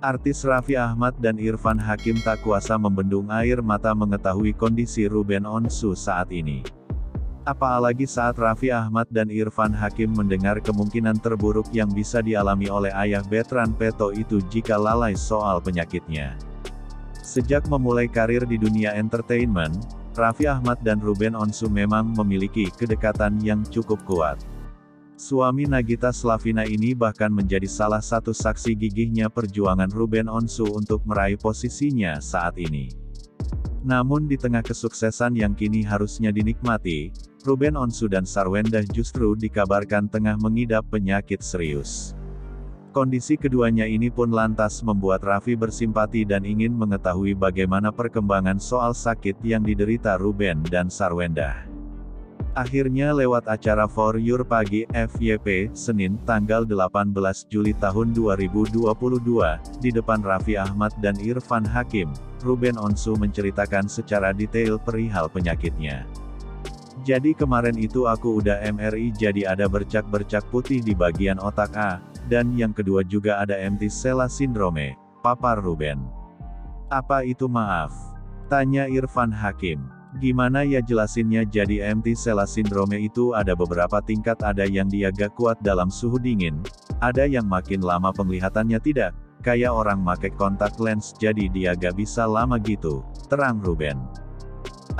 Artis Raffi Ahmad dan Irfan Hakim tak kuasa membendung air mata mengetahui kondisi Ruben Onsu saat ini. Apalagi saat Raffi Ahmad dan Irfan Hakim mendengar kemungkinan terburuk yang bisa dialami oleh ayah Bertrand Peto itu jika lalai soal penyakitnya. Sejak memulai karir di dunia entertainment, Raffi Ahmad dan Ruben Onsu memang memiliki kedekatan yang cukup kuat. Suami Nagita Slavina ini bahkan menjadi salah satu saksi gigihnya perjuangan Ruben Onsu untuk meraih posisinya saat ini. Namun di tengah kesuksesan yang kini harusnya dinikmati, Ruben Onsu dan Sarwendah justru dikabarkan tengah mengidap penyakit serius. Kondisi keduanya ini pun lantas membuat Raffi bersimpati dan ingin mengetahui bagaimana perkembangan soal sakit yang diderita Ruben dan Sarwendah. Akhirnya lewat acara For Your Pagi, FYP, Senin, tanggal 18 Juli tahun 2022, di depan Raffi Ahmad dan Irfan Hakim, Ruben Onsu menceritakan secara detail perihal penyakitnya. Jadi kemarin itu aku udah MRI jadi ada bercak-bercak putih di bagian otak A, dan yang kedua juga ada empty sella syndrome, papar Ruben. Apa itu maaf? Tanya Irfan Hakim. Gimana ya jelasinnya? Jadi empty sella syndrome itu ada beberapa tingkat, ada yang dia gak kuat dalam suhu dingin, ada yang makin lama penglihatannya tidak, kayak orang make kontak lens jadi dia gak bisa lama gitu, terang Ruben.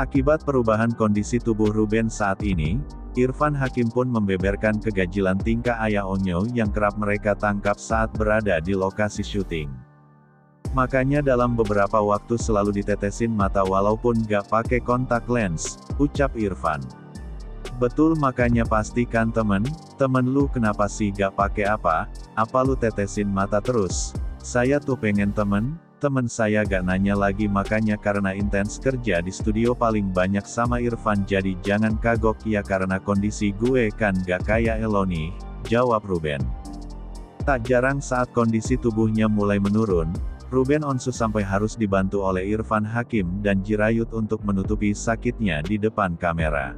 Akibat perubahan kondisi tubuh Ruben saat ini, Irfan Hakim pun membeberkan kegajilan tingkah ayah Onyo yang kerap mereka tangkap saat berada di lokasi syuting. Makanya dalam beberapa waktu selalu ditetesin mata walaupun gak pakai kontak lens, ucap Irfan. Betul, makanya pastikan temen lu kenapa sih gak pakai apa lu tetesin mata terus? Saya tuh pengen temen saya gak nanya lagi, makanya karena intens kerja di studio paling banyak sama Irfan jadi jangan kagok ya, karena kondisi gue kan gak kayak Eloni, jawab Ruben. Tak jarang saat kondisi tubuhnya mulai menurun, Ruben Onsu sampai harus dibantu oleh Irfan Hakim dan Jirayut untuk menutupi sakitnya di depan kamera.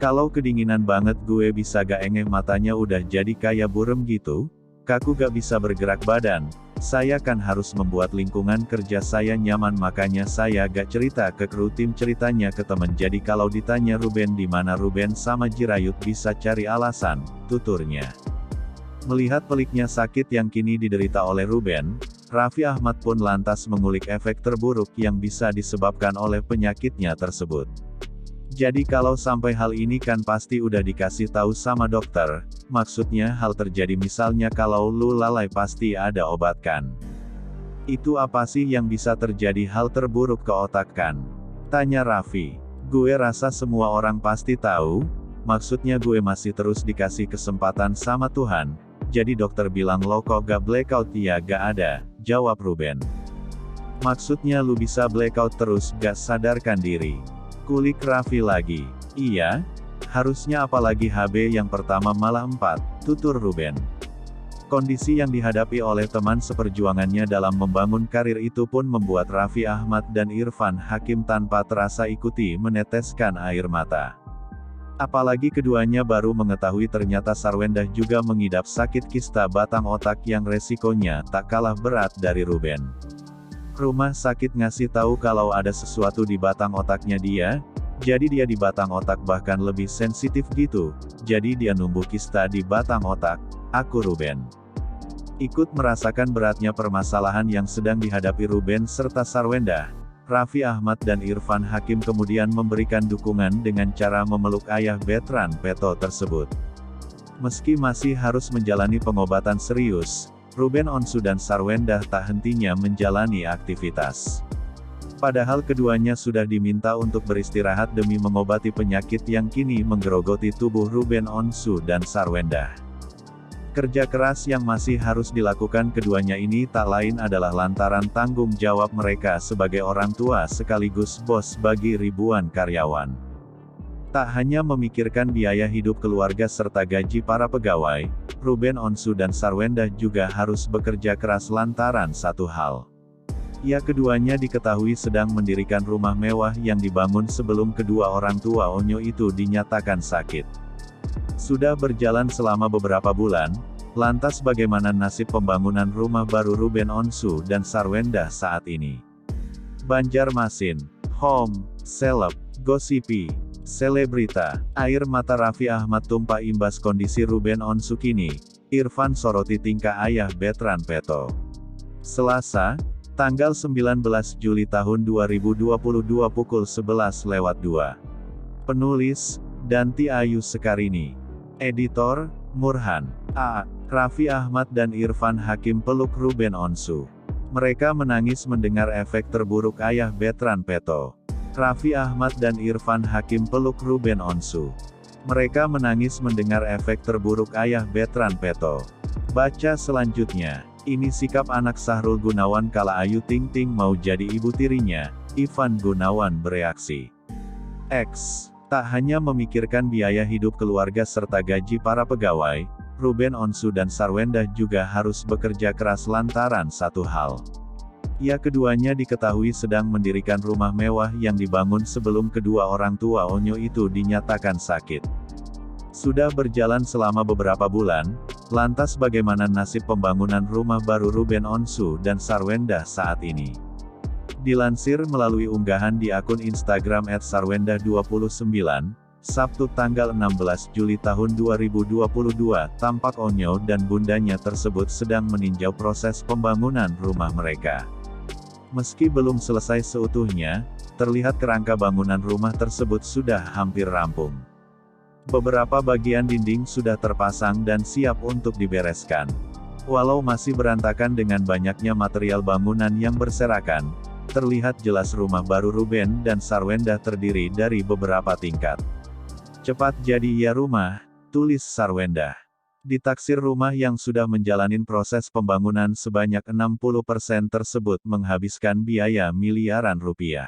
Kalau kedinginan banget gue bisa gak engeh, matanya udah jadi kayak burem gitu, kaku gak bisa bergerak badan, saya kan harus membuat lingkungan kerja saya nyaman, makanya saya gak cerita ke kru tim, ceritanya ke temen. Jadi kalau ditanya Ruben di mana, Ruben sama Jirayut bisa cari alasan, tuturnya. Melihat peliknya sakit yang kini diderita oleh Ruben, Raffi Ahmad pun lantas mengulik efek terburuk yang bisa disebabkan oleh penyakitnya tersebut. Jadi kalau sampai hal ini kan pasti udah dikasih tahu sama dokter, maksudnya hal terjadi misalnya kalau lu lalai pasti ada obat kan. Itu apa sih yang bisa terjadi hal terburuk ke otak kan? Tanya Raffi. Gue rasa semua orang pasti tahu, maksudnya gue masih terus dikasih kesempatan sama Tuhan. Jadi dokter bilang lo kok gak blackout? Ya gak ada, jawab Ruben. Maksudnya lu bisa blackout terus gak sadarkan diri? Kulik Raffi lagi. Iya, harusnya apalagi HB yang pertama malah 4, tutur Ruben. Kondisi yang dihadapi oleh teman seperjuangannya dalam membangun karir itu pun membuat Raffi Ahmad dan Irfan Hakim tanpa terasa ikuti meneteskan air mata. Apalagi keduanya baru mengetahui ternyata Sarwendah juga mengidap sakit kista batang otak yang resikonya tak kalah berat dari Ruben. Rumah sakit ngasih tahu kalau ada sesuatu di batang otaknya dia, jadi dia di batang otak bahkan lebih sensitif gitu, jadi dia numbuh kista di batang otak, aku Ruben. Ikut merasakan beratnya permasalahan yang sedang dihadapi Ruben serta Sarwendah, Raffi Ahmad dan Irfan Hakim kemudian memberikan dukungan dengan cara memeluk ayah Bertrand Peto tersebut. Meski masih harus menjalani pengobatan serius, Ruben Onsu dan Sarwendah tak hentinya menjalani aktivitas. Padahal keduanya sudah diminta untuk beristirahat demi mengobati penyakit yang kini menggerogoti tubuh Ruben Onsu dan Sarwendah. Kerja keras yang masih harus dilakukan keduanya ini tak lain adalah lantaran tanggung jawab mereka sebagai orang tua sekaligus bos bagi ribuan karyawan. Tak hanya memikirkan biaya hidup keluarga serta gaji para pegawai, Ruben Onsu dan Sarwendah juga harus bekerja keras lantaran satu hal. Ya, keduanya diketahui sedang mendirikan rumah mewah yang dibangun sebelum kedua orang tua Onyo itu dinyatakan sakit. Sudah berjalan selama beberapa bulan, Lantas bagaimana nasib pembangunan rumah baru Ruben Onsu dan Sarwendah saat ini? Banjarmasin, Home, Seleb, Gosipi, Selebrita, air mata Raffi Ahmad tumpah imbas kondisi Ruben Onsu kini. Irfan soroti tingkah ayah Bertrand Peto. Selasa, tanggal 19 Juli tahun 2022 pukul 11:02. Penulis, Danti Ayu Sekarini. Editor, Murhan. Raffi Ahmad dan Irfan Hakim peluk Ruben Onsu. Mereka menangis mendengar efek terburuk ayah Bertrand Peto. Raffi Ahmad dan Irfan Hakim peluk Ruben Onsu. Mereka menangis mendengar efek terburuk ayah Bertrand Peto. Baca selanjutnya. Ini sikap anak Sahrul Gunawan kala Ayu Ting Ting mau jadi ibu tirinya. Ivan Gunawan bereaksi. X. Tak hanya memikirkan biaya hidup keluarga serta gaji para pegawai, Ruben Onsu dan Sarwendah juga harus bekerja keras lantaran satu hal. Ya, keduanya diketahui sedang mendirikan rumah mewah yang dibangun sebelum kedua orang tua Onyo itu dinyatakan sakit. Sudah berjalan selama beberapa bulan, lantas bagaimana nasib pembangunan rumah baru Ruben Onsu dan Sarwendah saat ini? Dilansir melalui unggahan di akun Instagram @sarwendah29, Sabtu tanggal 16 Juli tahun 2022, tampak Onyo dan bundanya tersebut sedang meninjau proses pembangunan rumah mereka. Meski belum selesai seutuhnya, terlihat kerangka bangunan rumah tersebut sudah hampir rampung. Beberapa bagian dinding sudah terpasang dan siap untuk dibereskan. Walau masih berantakan dengan banyaknya material bangunan yang berserakan, terlihat jelas rumah baru Ruben dan Sarwendah terdiri dari beberapa tingkat. Cepat jadi ya rumah, tulis Sarwendah. Ditaksir rumah yang sudah menjalani proses pembangunan sebanyak 60% tersebut menghabiskan biaya miliaran rupiah.